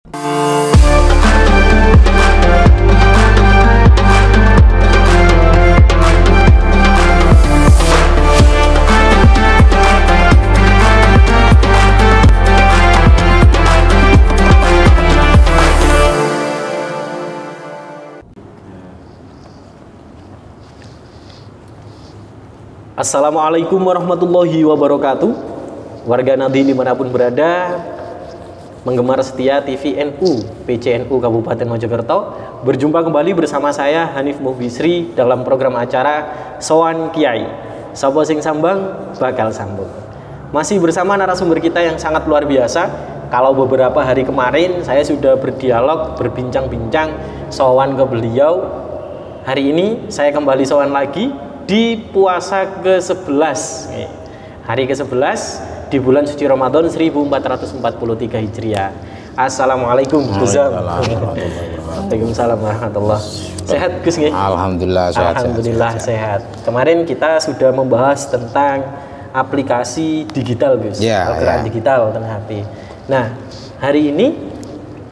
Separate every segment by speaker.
Speaker 1: Assalamualaikum warahmatullahi wabarakatuh. Warga Nadhim dimanapun berada, penggemar setia TVNU PCNU Kabupaten Mojokerto, berjumpa kembali bersama saya Hanif Muhbisri dalam program acara Sowan Kiai. Sapa sing sambang bakal sambung. Masih bersama narasumber kita yang sangat luar biasa. Kalau beberapa hari kemarin saya sudah berdialog, berbincang-bincang sowan ke beliau. Hari ini saya kembali sowan lagi di puasa ke-11, hari ke-11 di bulan suci Ramadan 1443 Hijriah. Assalamualaikum Gus. Waalaikumsalam warahmatullahi. Sehat Gus nggih?
Speaker 2: Alhamdulillah sehat.
Speaker 1: Alhamdulillah sehat. Kemarin kita sudah membahas tentang aplikasi digital Gus, Al-Quran digital tentang HP. Nah, hari ini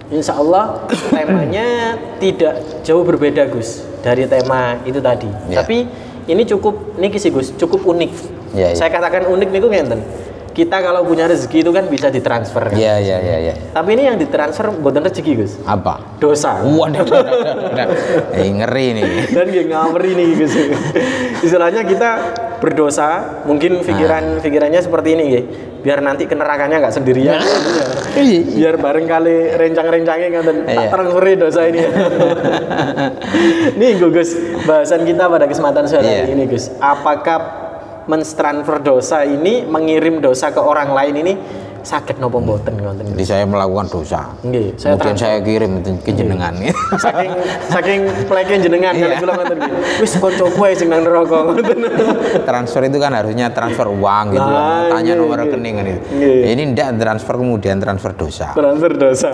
Speaker 1: insya Allah temanya tidak jauh berbeda Gus dari tema itu tadi. Tapi ini cukup niki sih Gus, cukup unik. Saya katakan unik niku ngenten. Kita kalau punya rezeki itu kan bisa ditransfer.
Speaker 2: Iya.
Speaker 1: Tapi ini yang ditransfer bukan rezeki Gus.
Speaker 2: Apa?
Speaker 1: Dosa.
Speaker 2: Waduh. Ngeri nih.
Speaker 1: Dan ngaweri nih Gus. Istilahnya kita berdosa, mungkin pikirannya seperti ini nggih. Biar nanti ke nerakanya nggak sendirian. Biar bareng kali rencang-rencangnya ngaten tak transferi dosa ini. Nih Gus, bahasan kita pada kesempatan sore ini Gus. Apakah mentransfer dosa ini, mengirim dosa ke orang lain ini sakit nopo mboten ngoten.
Speaker 2: Jadi saya melakukan dosa.
Speaker 1: Nggih,
Speaker 2: kemudian saya kirim ke jenengan.
Speaker 1: Saking pleke jenengan kali kula ngoten nggih. Wis kancaku ae sing nang neraka ngoten. Transfer
Speaker 2: itu kan harusnya transfer uang gitu. Tanya nomor rekening kan itu. Ini ndak transfer kemudian transfer dosa.
Speaker 1: Transfer dosa.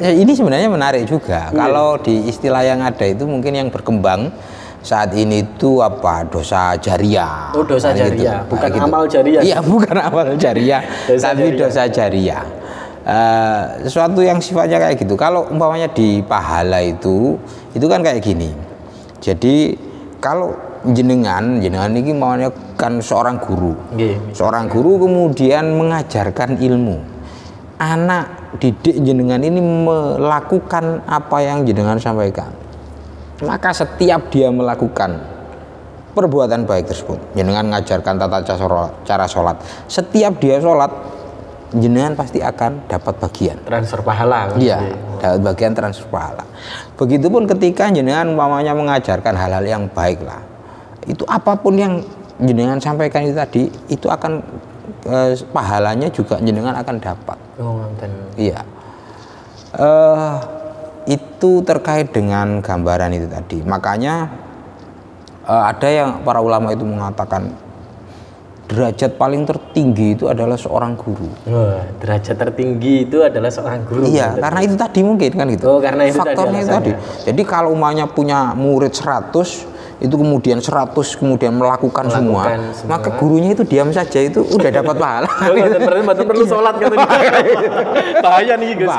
Speaker 2: Ini sebenarnya menarik juga. Kalau di istilah yang ada itu mungkin yang berkembang saat ini itu apa, dosa jariah.
Speaker 1: Oh, dosa jariah,
Speaker 2: gitu.
Speaker 1: bukan amal jariah.
Speaker 2: Iya, bukan amal jariah, tapi dosa jariah. Sesuatu yang sifatnya kayak gitu. Kalau umpamanya di pahala itu kan kayak gini. Jadi kalau jenengan ini maunya kan seorang guru. Seorang guru kemudian mengajarkan ilmu. Anak didik jenengan ini melakukan apa yang jenengan sampaikan. Maka setiap dia melakukan perbuatan baik tersebut, jenengan mengajarkan tata cara sholat, setiap dia sholat, jenengan pasti akan dapat bagian
Speaker 1: transfer pahala.
Speaker 2: Iya, dapat bagian transfer pahala. Begitupun ketika jenengan umpamanya mengajarkan hal-hal yang baik lah, itu apapun yang jenengan sampaikan itu tadi, itu akan pahalanya juga jenengan akan dapat. Iya. Itu terkait dengan gambaran itu tadi. Makanya ada yang para ulama itu mengatakan derajat paling tertinggi itu adalah seorang guru.
Speaker 1: Derajat tertinggi itu adalah seorang guru.
Speaker 2: Iya, karena itu tadi mungkin kan gitu.
Speaker 1: Karena itu
Speaker 2: faktornya tadi. Jadi kalau umumnya punya murid 100, itu kemudian 100 kemudian melakukan semua, maka gurunya itu diam saja itu udah dapat pahala.
Speaker 1: Betul perlu sholat kan. Bahaya nih Gus.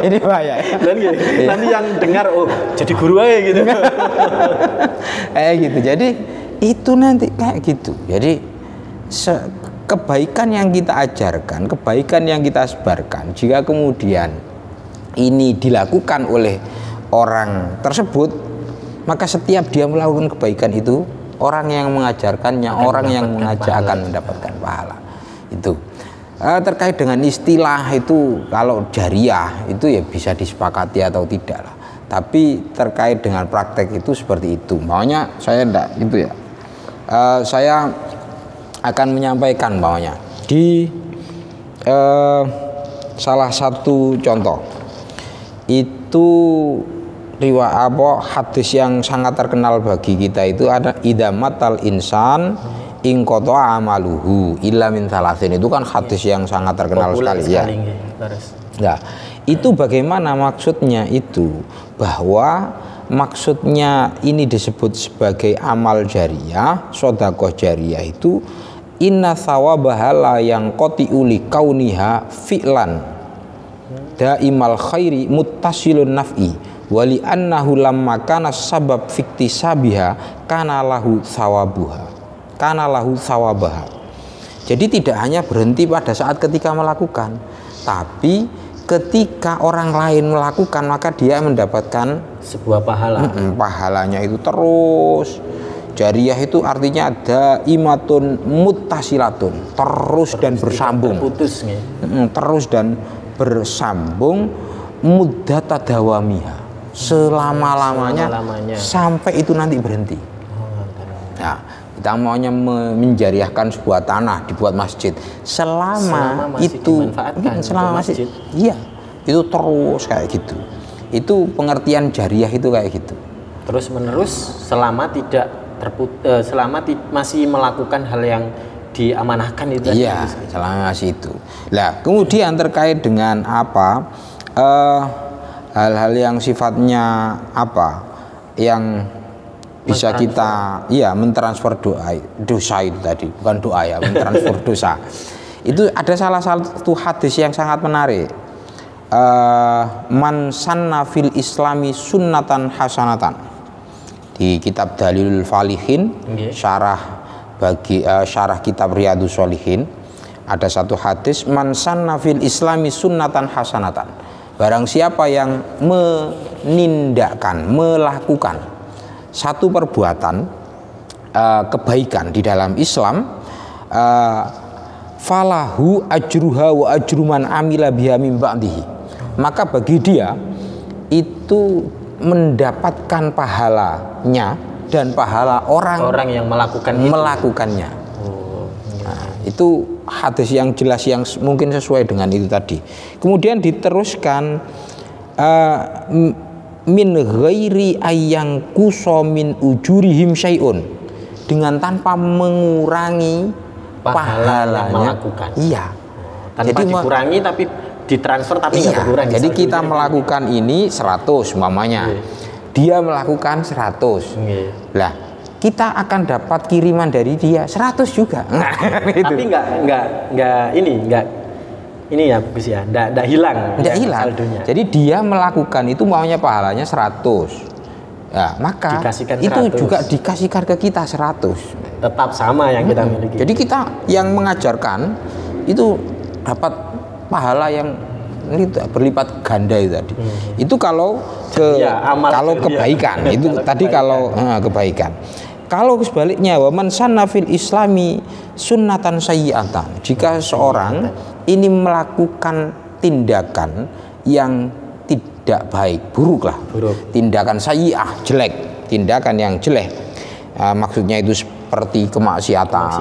Speaker 2: Ini bahaya.
Speaker 1: Dan nanti yang dengar jadi guru aja gitu.
Speaker 2: Gitu. Jadi itu nanti kayak gitu. Jadi kebaikan yang kita ajarkan, kebaikan yang kita sebarkan, jika kemudian ini dilakukan oleh orang tersebut, maka setiap dia melakukan kebaikan itu, orang yang mengajarkannya, orang yang mengajak akan mendapatkan pahala. Itu terkait dengan istilah itu, kalau jariah itu ya bisa disepakati atau tidak lah. Tapi terkait dengan praktek itu seperti itu. Maunya saya enggak gitu ya. Saya akan menyampaikan maunya di salah satu contoh itu hadis yang sangat terkenal bagi kita itu ada idamatal insan ingqata amaluhu illa min salasin. Itu kan hadis yang sangat terkenal sekali ya. Nah, itu bagaimana maksudnya itu, bahwa maksudnya ini disebut sebagai amal jariyah, sedekah jariyah itu inna thawabaha la yang qati'u li kauniha fi'lan. daimal khairi muttasilun naf'i wali annahu lamma kana sabab fiktisabiha kana lahu sawabaha. Jadi tidak hanya berhenti pada saat ketika melakukan, tapi ketika orang lain melakukan maka dia mendapatkan
Speaker 1: sebuah pahala.
Speaker 2: Pahalanya itu terus. Jariyah itu artinya daimatun muttasilatun, terus dan bersambung.
Speaker 1: Terputus nih.
Speaker 2: Terus dan bersambung muddata dawamiha, selama-lamanya sampai itu nanti berhenti. Nah, kita maunya menjariahkan sebuah tanah dibuat masjid selama itu selama masjid. Iya, itu terus kayak gitu. Itu pengertian jariyah itu kayak gitu.
Speaker 1: Terus menerus selama tidak masih melakukan hal yang diamanahkan itu.
Speaker 2: Iya, selama masih itu. Nah, kemudian terkait dengan apa hal-hal yang sifatnya apa yang bisa kita mentransfer dosa itu tadi, bukan doa ya, mentransfer dosa. Itu ada salah satu hadis yang sangat menarik. Man sanna fil islami sunnatan hasanatan. Di kitab Dalilul Falihin, syarah kitab Riyadhus Shalihin, ada satu hadis, man sanna fil islami sunnatan hasanatan. Barang siapa yang melakukan satu perbuatan kebaikan di dalam Islam, falahu ajruha wa ajru man amila biha min ba'dihi, maka bagi dia itu mendapatkan pahalanya dan pahala orang
Speaker 1: yang melakukannya.
Speaker 2: Nah, itu hadis yang jelas yang mungkin sesuai dengan itu tadi. Kemudian diteruskan min ghairi ayyang kuso min ujurihim syai'un, dengan tanpa mengurangi pahalanya
Speaker 1: melakukan.
Speaker 2: Iya.
Speaker 1: Tanpa dikurangi tapi ditransfer tapi nggak berkurang.
Speaker 2: Jadi kita melakukan ini 100 umpamanya. Dia melakukan 100. Lah, kita akan dapat kiriman dari dia 100 juga.
Speaker 1: Gitu. Tapi nggak ini ya Gus ya, nggak hilang.
Speaker 2: Nggak hilang. Saldonya. Jadi dia melakukan itu maunya pahalanya 100. Ya, maka itu juga dikasihkan ke kita 100.
Speaker 1: Tetap sama yang kita miliki.
Speaker 2: Jadi kita yang mengajarkan itu dapat pahala yang ini berlipat ganda itu tadi. Itu kalau kebaikan itu tadi kalau kebaikan. Kalau sebaliknya waman sanna fil islami sunnatan sayyi'atan, jika seorang ini melakukan tindakan yang tidak baik, buruk, tindakan sayyi'ah, jelek, tindakan yang jelek, maksudnya itu seperti kemaksiatan,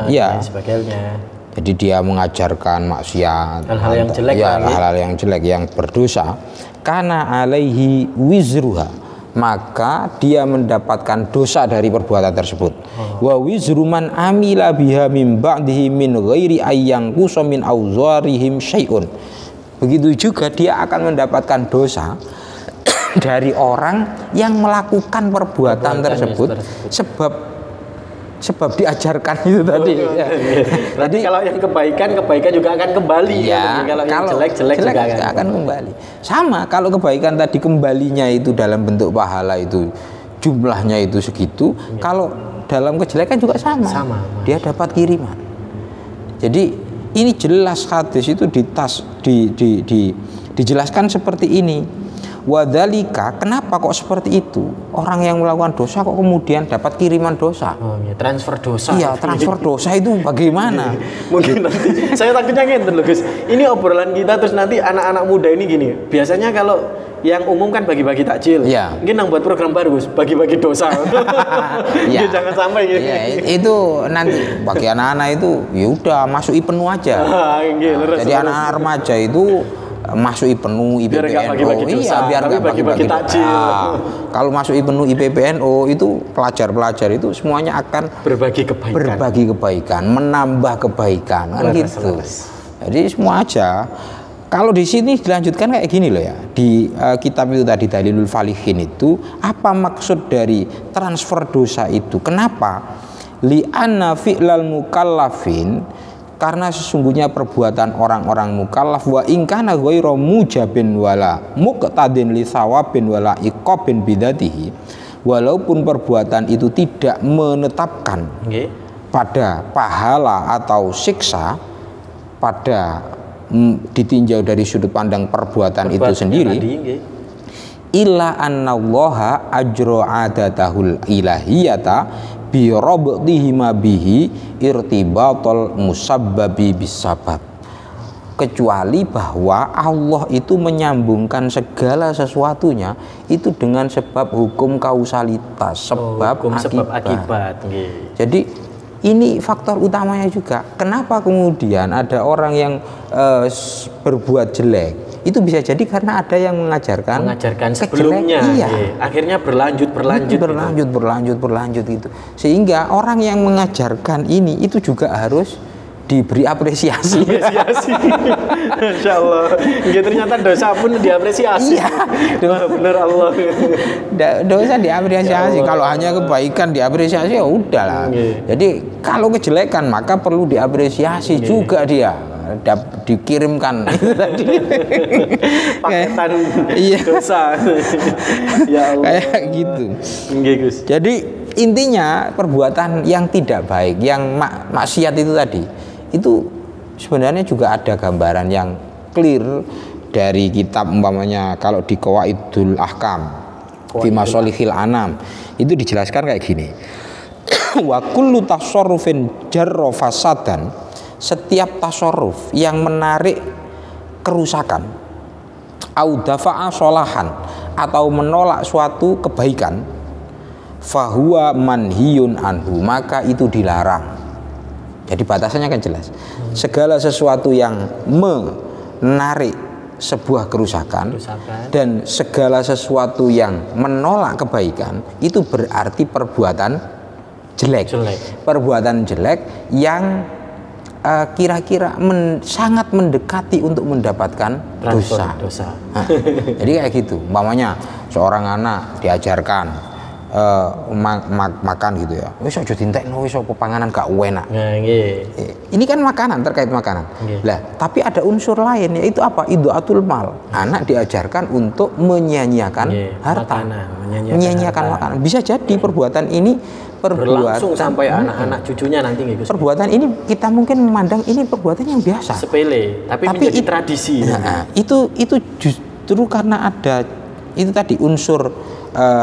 Speaker 1: ya, sebagainya.
Speaker 2: Jadi dia mengajarkan maksiat,
Speaker 1: hal-hal yang jelek,
Speaker 2: hal-hal yang jelek, yang berdosa. Karena alaihi wizruha, maka dia mendapatkan dosa dari perbuatan tersebut. Wa wizru man amila biha min ba'dihi min ghairi ayyang qusa min awzarihim syai'un. Begitu juga dia akan mendapatkan dosa dari orang yang melakukan perbuatan tersebut sebab diajarkan itu tadi.
Speaker 1: Berarti kalau yang kebaikan juga akan kembali.
Speaker 2: Ya,
Speaker 1: kalau yang jelek juga
Speaker 2: akan kembali. Sama kalau kebaikan tadi kembalinya itu dalam bentuk pahala itu jumlahnya itu segitu. Kalau dalam kejelekan juga sama. Dia dapat kiriman. Jadi ini jelas hadis itu dijelaskan seperti ini. Wadhalika, kenapa kok seperti itu? Orang yang melakukan dosa kok kemudian dapat kiriman dosa?
Speaker 1: Transfer dosa.
Speaker 2: Iya, transfer dosa itu bagaimana?
Speaker 1: Mungkin nanti saya takutnya ngeten loh Gus. Ini obrolan kita terus nanti anak-anak muda ini gini. Biasanya kalau yang umum kan bagi-bagi takjil.
Speaker 2: Ya.
Speaker 1: Mungkin yang buat program baru Gus, bagi-bagi dosa. Ya. Jangan sampai gitu.
Speaker 2: Ya, itu nanti bagi anak-anak itu ya udah masuki penuh aja. Jadi anak-anak remaja itu masuki penuh IPPNO, biar nggak bagi-bagi takjil. Kalau masuki penuh IPPNO itu pelajar-pelajar itu semuanya akan
Speaker 1: berbagi kebaikan,
Speaker 2: menambah kebaikan, kan gitu. Jadi semua aja. Kalau di sini dilanjutkan kayak gini loh ya, di kitab itu tadi Dalilul Falihin itu apa maksud dari transfer dosa itu? Kenapa? Li'anna fi'lal mukallafin, karena sesungguhnya perbuatan orang-orang mukallaf wa in kana ghairu mujabin wala muqtadin li thawabin wala iqabin bidzatihi, walaupun perbuatan itu tidak menetapkan pada pahala atau siksa pada ditinjau dari sudut pandang perbuatan itu sendiri, illa annallaha ajra adatahul ilahiyata bi rabtihi ma bihi irtibatul musabbabi bisabab, kecuali bahwa Allah itu menyambungkan segala sesuatunya itu dengan sebab hukum kausalitas, sebab akibat. Jadi ini faktor utamanya juga. Kenapa kemudian ada orang yang berbuat jelek? Itu bisa jadi karena ada yang mengajarkan
Speaker 1: sebelumnya. Iya. Akhirnya berlanjut gitu.
Speaker 2: Sehingga orang yang mengajarkan ini itu juga harus diberi apresiasi.
Speaker 1: Insya Allah. Ya, ternyata dosa pun diapresiasi.
Speaker 2: Iya.
Speaker 1: Benar Allah.
Speaker 2: Dosa diapresiasi. Kalau hanya kebaikan diapresiasi ya udahlah. Jadi kalau kejelekan maka perlu diapresiasi juga dia. Dikirimkan
Speaker 1: paketan dosa. Ya Allah.
Speaker 2: Kayak gitu. Jadi intinya perbuatan yang tidak baik, yang maksiat itu tadi, itu sebenarnya juga ada gambaran yang clear dari kitab, umpamanya kalau di Qawaidul Ahkam fi Masalihil Anam itu dijelaskan kayak gini. Wa kullu tasarrufin jarra fasadan, setiap tasarruf yang menarik kerusakan, au dafa'a sholahan, atau menolak suatu kebaikan, fahuwa manhiyun anhu, maka itu dilarang. Jadi batasannya kan jelas. Segala sesuatu yang menarik sebuah kerusakan dan segala sesuatu yang menolak kebaikan itu berarti perbuatan jelek. Perbuatan jelek yang kira-kira sangat mendekati untuk mendapatkan dosa. Nah, jadi kayak gitu. Umpamanya seorang anak diajarkan makan gitu ya, wis aja dintekno, wis apa panganan gak enak. Ini kan makanan, terkait makanan. Lah, tapi ada unsur lain, yaitu apa? Idaatul mal. Anak diajarkan untuk menyia-nyiakan harta, menyia-nyiakan makanan. Bisa jadi perbuatan ini
Speaker 1: berlangsung sampai anak-anak cucunya nanti gitu.
Speaker 2: Perbuatan ini kita mungkin memandang ini perbuatan yang biasa,
Speaker 1: sepele, tapi menjadi tradisi.
Speaker 2: Itu justru karena ada itu tadi unsur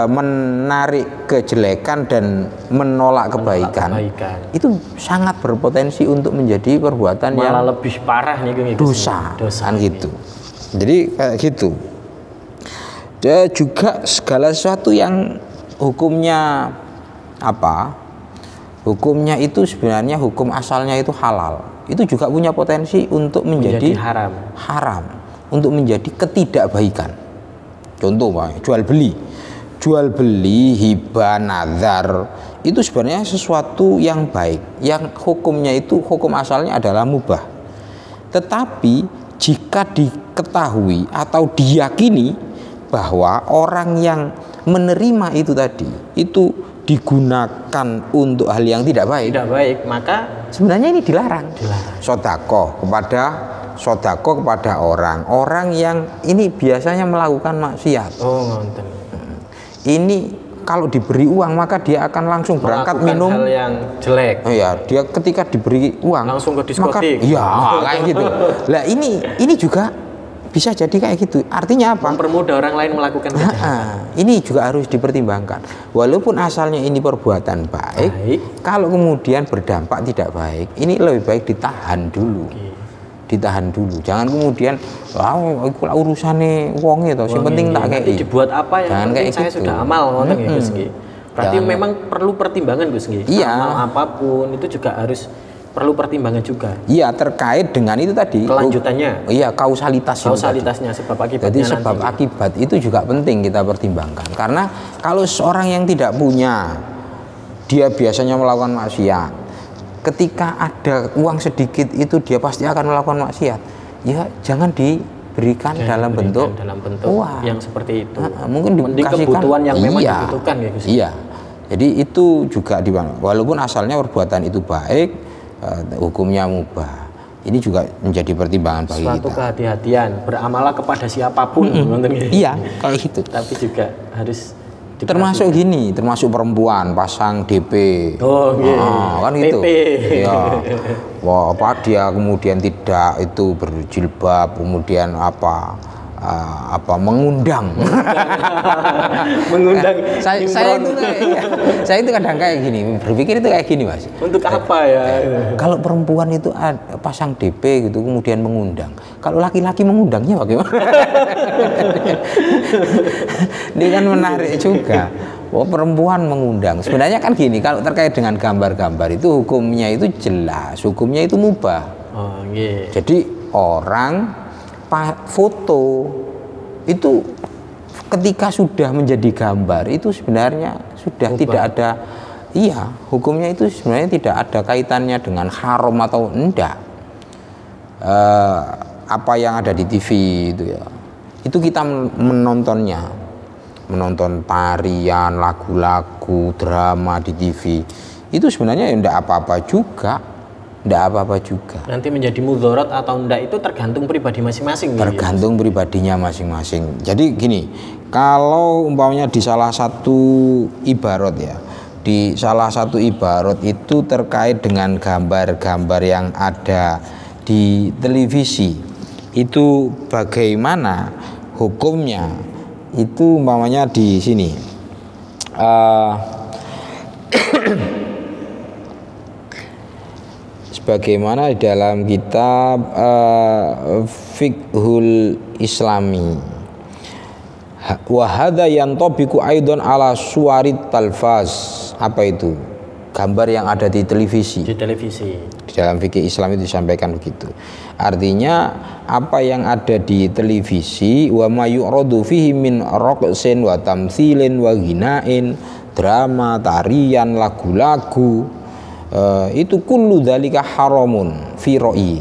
Speaker 2: menarik kejelekan dan menolak kebaikan. Itu sangat berpotensi untuk menjadi perbuatan
Speaker 1: malah
Speaker 2: yang
Speaker 1: lebih parah nih
Speaker 2: dosa kan gitu. Jadi kayak gitu. Dan juga segala sesuatu yang hukumnya apa? Hukumnya itu sebenarnya hukum asalnya itu halal. Itu juga punya potensi untuk menjadi haram, untuk menjadi ketidakbaikan. Contoh Pak, jual beli, hibah, nazar itu sebenarnya sesuatu yang baik, yang hukumnya itu hukum asalnya adalah mubah. Tetapi jika diketahui atau diyakini bahwa orang yang menerima itu tadi itu digunakan untuk hal yang tidak baik,
Speaker 1: maka
Speaker 2: sebenarnya ini dilarang. Sodako kepada orang yang ini biasanya melakukan maksiat. Ini kalau diberi uang maka dia akan langsung berangkat minum
Speaker 1: hal yang jelek.
Speaker 2: Iya, dia ketika diberi uang
Speaker 1: langsung ke diskotik.
Speaker 2: Kayak gitu. Lah ini juga bisa jadi kayak gitu. Artinya apa?
Speaker 1: Mempermudah orang lain melakukan kejahatan.
Speaker 2: Ini juga harus dipertimbangkan. Walaupun asalnya ini perbuatan baik, kalau kemudian berdampak tidak baik, ini lebih baik ditahan dulu. Ditahan dulu. Jangan kemudian urusane wong itu, sing penting tak kayak
Speaker 1: dibuat apa yang penting saya
Speaker 2: gitu.
Speaker 1: sudah amal ngoten nggih Gus nggih. Berarti memang perlu pertimbangan Gus nggih. Amal apapun itu juga harus perlu pertimbangan juga. Iya,
Speaker 2: terkait dengan itu tadi.
Speaker 1: Kelanjutannya.
Speaker 2: Iya, kausalitasnya
Speaker 1: sebab akibatnya.
Speaker 2: Jadi sebab akibat itu juga penting kita pertimbangkan. Karena kalau seorang yang tidak punya, dia biasanya melakukan maksiat. Ketika ada uang sedikit itu dia pasti akan melakukan maksiat. Ya, jangan diberikan dalam bentuk uang
Speaker 1: yang seperti itu.
Speaker 2: Mungkin dikasihkan
Speaker 1: kebutuhan yang memang dibutuhkan ya Gus.
Speaker 2: Iya. Jadi itu juga walaupun asalnya perbuatan itu baik, hukumnya mubah. ini juga menjadi pertimbangan bagi
Speaker 1: suatu
Speaker 2: kita.
Speaker 1: kehati-hatian, beramalah kepada siapapun,
Speaker 2: Iya, kayak gitu.
Speaker 1: tapi juga harus
Speaker 2: Termasuk gini, termasuk perempuan pasang DP.
Speaker 1: Oh,
Speaker 2: kan gitu.
Speaker 1: PP.
Speaker 2: Iya. Wah, apa dia kemudian tidak itu berjilbab, kemudian apa mengundang.
Speaker 1: mengundang
Speaker 2: saya itu kadang kayak gini, berpikir itu kayak gini, Mas.
Speaker 1: untuk apa ya?
Speaker 2: Kalau perempuan itu pasang DP gitu kemudian mengundang. Kalau laki-laki mengundangnya bagaimana? Ini kan menarik juga. Oh, perempuan mengundang. Sebenarnya kan gini, kalau terkait dengan gambar-gambar itu hukumnya itu jelas, hukumnya itu mubah.
Speaker 1: Oh, yeah.
Speaker 2: Jadi orang foto itu ketika sudah menjadi gambar itu sebenarnya sudah mubah. Tidak ada, iya, hukumnya itu sebenarnya tidak ada kaitannya dengan haram atau enggak. Apa yang ada di TV itu ya, itu kita menontonnya, menonton tarian, lagu-lagu, drama di TV itu sebenarnya enggak apa-apa juga, enggak apa-apa juga.
Speaker 1: Nanti menjadi mudorot atau enggak itu tergantung pribadi masing-masing.
Speaker 2: Tergantung pribadinya masing-masing. Jadi gini, kalau umpamanya di salah satu ibarat ya, di salah satu ibarat itu terkait dengan gambar-gambar yang ada di televisi, itu bagaimana hukumnya? Itu umpamanya di sini sebagaimana di dalam kitab Fiqhul Islami, wa hadza yantabiqu aidan ala suwarit talfaz. Apa itu? Gambar yang ada di televisi.
Speaker 1: Di televisi.
Speaker 2: Di dalam fikih Islam itu disampaikan begitu. Artinya apa yang ada di televisi, wa ma yu'radu fihi min raqsin wa tamtsilin wa ghinain, drama, tarian, lagu-lagu, itu kullu dzalika haramun fi ra'yi.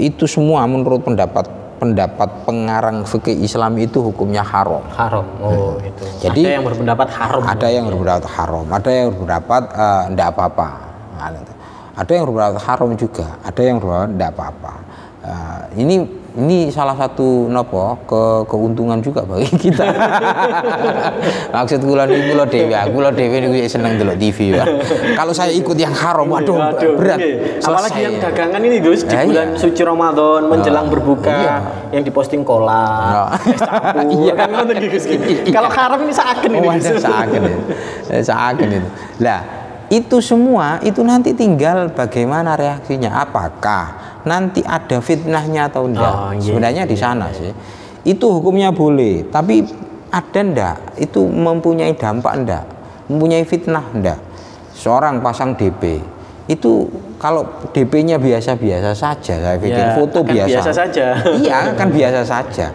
Speaker 2: Itu semua menurut pendapat pengarang fikih Islam itu hukumnya haram.
Speaker 1: Haram. Oh, itu.
Speaker 2: Jadi
Speaker 1: ada yang berpendapat haram.
Speaker 2: Ada yang berpendapat haram, ada yang berpendapat enggak apa-apa. Ada yang berpendapat haram juga, ada yang berpendapat enggak apa-apa. Ini salah satu keuntungan juga bagi kita. Maksud kula dhewe niku seneng delok TV ya. Kalau saya ikut yang haram, waduh berat.
Speaker 1: Apalagi yang dagangan ini Gus di bulan suci Ramadan menjelang berbuka yang diposting cola, es campur kan ngoten Gus. Kalau haram ini seaken ini. Seaken itu. Lah,
Speaker 2: itu semua itu nanti tinggal bagaimana reaksinya, apakah nanti ada fitnahnya atau enggak. Sebenarnya di sana sih itu hukumnya boleh, tapi ada enggak itu mempunyai dampak enggak, mempunyai fitnah enggak. Seorang pasang DP itu kalau DP-nya biasa-biasa saja, saya pikir foto biasa
Speaker 1: saja.
Speaker 2: Iya, kan biasa saja.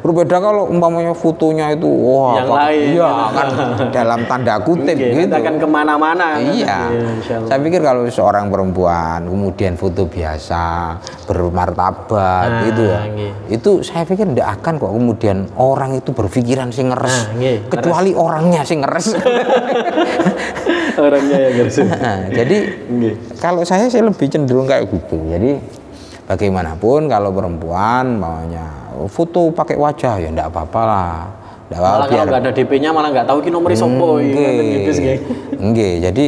Speaker 2: Berbeda kalau umpamanya fotonya itu
Speaker 1: yang lain,
Speaker 2: iya kan dalam tanda kutip gitu,
Speaker 1: akan kemana-mana.
Speaker 2: Iya, saya pikir kalau seorang perempuan kemudian foto biasa bermartabat gitu ya, itu saya pikir tidak akan kok kemudian orang itu berpikiran sing ngeres, kecuali orangnya sing ngeres.
Speaker 1: Orangnya yang ngeres.
Speaker 2: Jadi kalau saya sih lebih cenderung kayak gitu. Jadi bagaimanapun kalau perempuan maunya foto pakai wajah ya enggak apa-apa lah.
Speaker 1: Malah kalau nggak ada DP-nya malah nggak tahu ki nomor sopo
Speaker 2: Jadi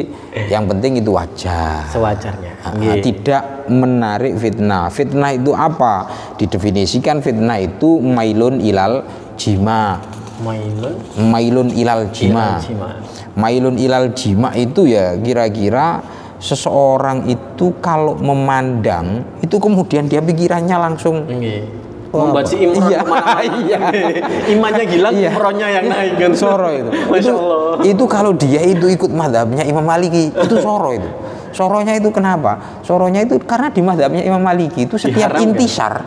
Speaker 2: yang penting itu wajah.
Speaker 1: Sewajarnya.
Speaker 2: Tidak menarik fitnah. Fitnah itu apa? Didefinisikan fitnah itu mailun ilal jima. Mailun ilal jima. Mailun ilal jima itu ya kira-kira seseorang itu kalau memandang itu kemudian dia pikirannya langsung
Speaker 1: membuat si Imron kemana-mana. Imannya gila, Imronnya yang naik kan.
Speaker 2: Soro itu.
Speaker 1: Masya Allah.
Speaker 2: Itu kalau dia itu ikut mazhabnya Imam Maliki, itu soro itu. Soronya itu kenapa? Soronya itu karena di mazhabnya Imam Maliki itu setiap intisar.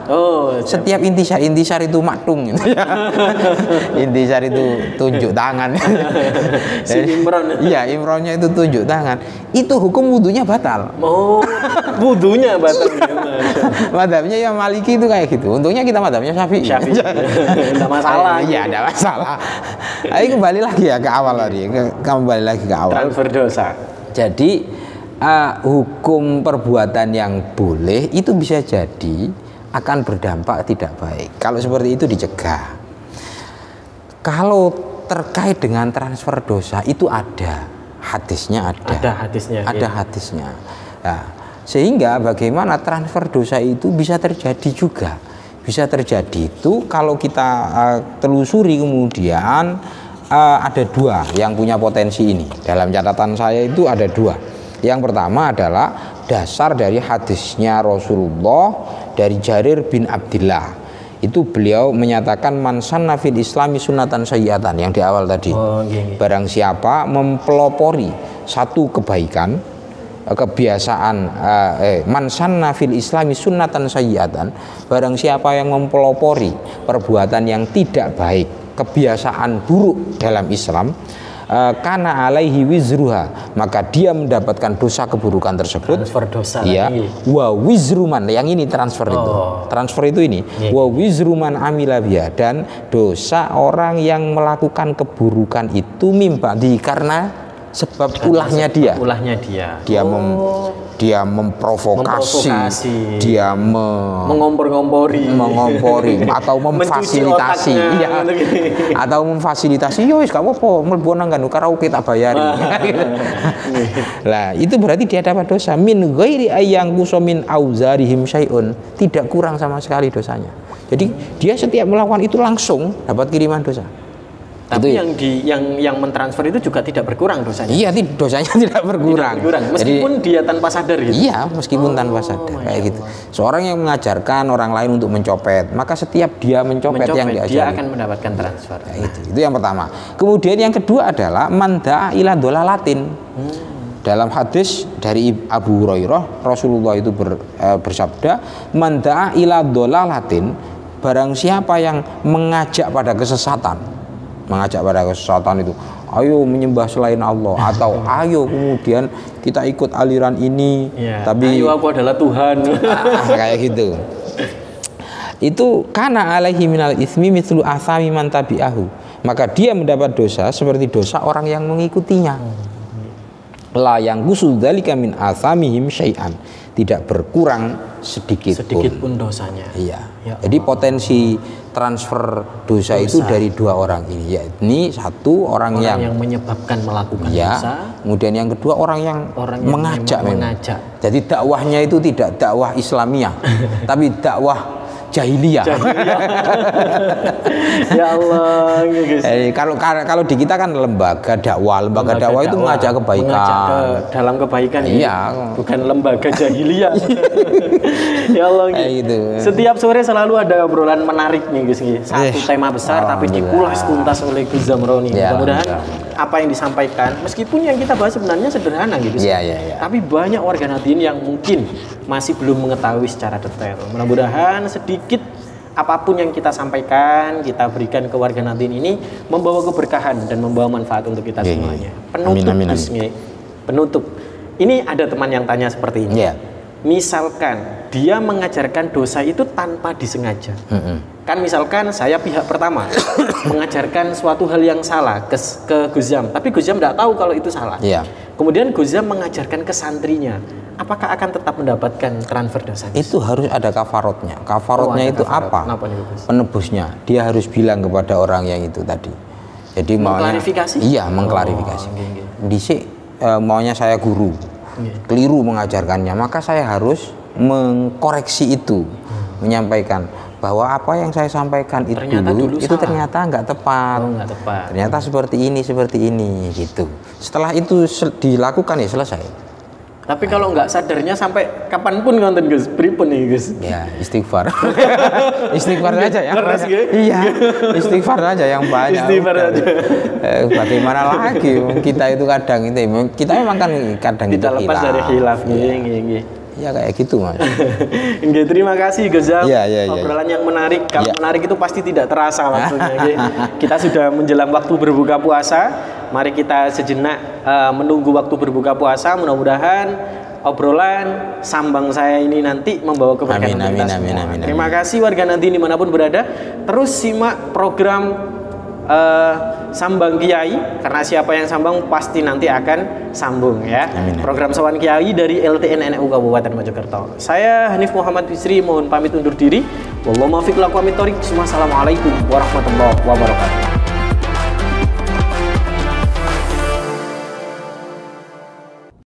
Speaker 2: Setiap intisar itu maktung gitu. Intisar itu tunjuk tangan.
Speaker 1: Si Imron.
Speaker 2: Iya, Imronnya itu tunjuk tangan. Itu hukum wudunya batal.
Speaker 1: Oh, wudunya batal.
Speaker 2: Madhabnya Imam Maliki itu kayak gitu. Untungnya kita madhabnya Syafi'i.
Speaker 1: Enggak masalah.
Speaker 2: Iya, enggak masalah. Ayo kembali lagi ya ke awal tadi. Kembali lagi ke awal.
Speaker 1: Transfer dosa.
Speaker 2: Jadi hukum perbuatan yang boleh itu bisa jadi akan berdampak tidak baik. Kalau seperti itu dicegah. Kalau terkait dengan transfer dosa itu ada hadisnya, ada hadisnya. Nah, sehingga bagaimana transfer dosa itu bisa terjadi juga. Bisa terjadi itu kalau kita telusuri kemudian ada dua yang punya potensi ini. Dalam catatan saya itu ada dua. Yang pertama adalah dasar dari hadisnya Rasulullah dari Jarir bin Abdillah. Itu beliau menyatakan man sanna fil islami sunnatan sayyi'atan yang di awal tadi. Barang siapa mempelopori satu kebaikan, kebiasaan man sanna fil islami sunnatan sayyi'atan, barang siapa yang mempelopori perbuatan yang tidak baik, kebiasaan buruk dalam Islam, kana alaihi wizruha, maka dia mendapatkan dosa keburukan tersebut.
Speaker 1: Transfer dosa.
Speaker 2: Iya. Wa wizruman, yang ini transfer itu. Transfer itu ini. Wa wizruman amila biha, dan dosa orang yang melakukan keburukan itu mimpi karena sebab ulahnya dia. Dia memprovokasi, dia mengompori atau memfasilitasi, ya. Atau memfasilitasi, yo wis gak apa-apa, mlebu nang kan karaoke tak bayari. Lah, itu berarti dia dapat dosa min ghairi ayyang kusumin auzarihim syai'un, tidak kurang sama sekali dosanya. Jadi dia setiap melakukan itu langsung dapat kiriman dosa.
Speaker 1: Tapi itu yang mentransfer itu juga tidak berkurang dosanya.
Speaker 2: Iya, dosanya tidak berkurang.
Speaker 1: Meskipun dia tanpa sadar gitu.
Speaker 2: Iya, meskipun tanpa sadar kayak gitu. Seorang yang mengajarkan orang lain untuk mencopet, maka setiap dia mencopet yang diajari,
Speaker 1: dia akan mendapatkan transfer.
Speaker 2: Nah, itu yang pertama. Kemudian yang kedua adalah manda ila dolalatin. Dalam hadis dari Abu Hurairah, Rasulullah itu bersabda, manda ila dolalatin, barang siapa yang mengajak pada kesesatan itu, ayo menyembah selain Allah, atau ayo kemudian kita ikut aliran ini, tapi
Speaker 1: ayo aku adalah Tuhan,
Speaker 2: kayak gitu. Itu kana alaihi minal ismi mithlu asami man tabi'ahu, maka dia mendapat dosa seperti dosa orang yang mengikutinya. La yang kusudzalika min asamihim syai'an, tidak berkurang sedikit pun
Speaker 1: dosanya.
Speaker 2: Iya. Jadi potensi transfer dosa itu dari dua orang ini, yakni satu orang yang
Speaker 1: menyebabkan melakukan dosa,
Speaker 2: kemudian yang kedua orang yang mengajak. Jadi dakwahnya itu tidak dakwah Islamiyah, tapi dakwah jahiliyah.
Speaker 1: Ya Allah,
Speaker 2: kalau di kita kan lembaga dakwah itu mengajak kebaikan,
Speaker 1: mengajak dalam kebaikan.
Speaker 2: Iya,
Speaker 1: bukan lembaga jahiliyah. Ya Allah,
Speaker 2: gitu.
Speaker 1: Setiap sore selalu ada obrolan menarik nih guys, satu tema besar tapi dikulas tuntas oleh Gus Zamroni. Mudah-mudahan apa yang disampaikan, meskipun yang kita bahas sebenarnya sederhana gitu, tapi banyak warga Nahdien yang mungkin masih belum mengetahui secara detail. Mudah-mudahan sedikit apapun yang kita sampaikan, kita berikan ke warga Nahdien ini membawa keberkahan dan membawa manfaat untuk kita semuanya. Penutup. Ini ada teman yang tanya seperti ini. Misalkan dia mengajarkan dosa itu tanpa disengaja. Kan misalkan saya pihak pertama mengajarkan suatu hal yang salah ke Gus Zam, tapi Gus Zam tidak tahu kalau itu salah. Kemudian Gus Zam mengajarkan ke santrinya, apakah akan tetap mendapatkan transfer dosa? Itu harus ada kafarotnya. Kafarotnya itu apa? Penebusnya. Dia harus bilang kepada orang yang itu tadi. Jadi mengklarifikasi? Iya, mengklarifikasi. Dhisik maunya saya guru, keliru mengajarkannya, maka saya harus mengkoreksi itu, menyampaikan bahwa apa yang saya sampaikan itu ternyata nggak tepat. Ternyata seperti ini gitu. Setelah itu dilakukan ya selesai. Tapi kalau nggak sadarnya sampai kapanpun nonton Gus, pripun nih Gus? Ya istighfar. Istighfar aja ya. Iya, istighfar aja yang banyak. Istighfar aja. Bagaimana lagi? Kita itu kadang kita memang kan kadang kita lepas dari khilaf ya kayak gitu Mas. Terima kasih Gus Zam. Obrolan yang menarik. Kalau menarik itu pasti tidak terasa waktunya. Kita sudah menjelang waktu berbuka puasa. Mari kita sejenak menunggu waktu berbuka puasa. Mudah-mudahan obrolan sambang saya ini nanti membawa keberkahan kita semua. Terima kasih warga Nahdien dimanapun berada. Terus simak program sambang kiai, karena siapa yang sambang pasti nanti akan sambung ya.
Speaker 2: Amin.
Speaker 1: Program Sawan Kiai dari LTN NU Kabupaten Mojokerto. Saya Hanif Muhammad Bisri mohon pamit undur diri. Wallahu muwaffiq ila aqwamit thoriq. Wassalamualaikum warahmatullahi wabarakatuh.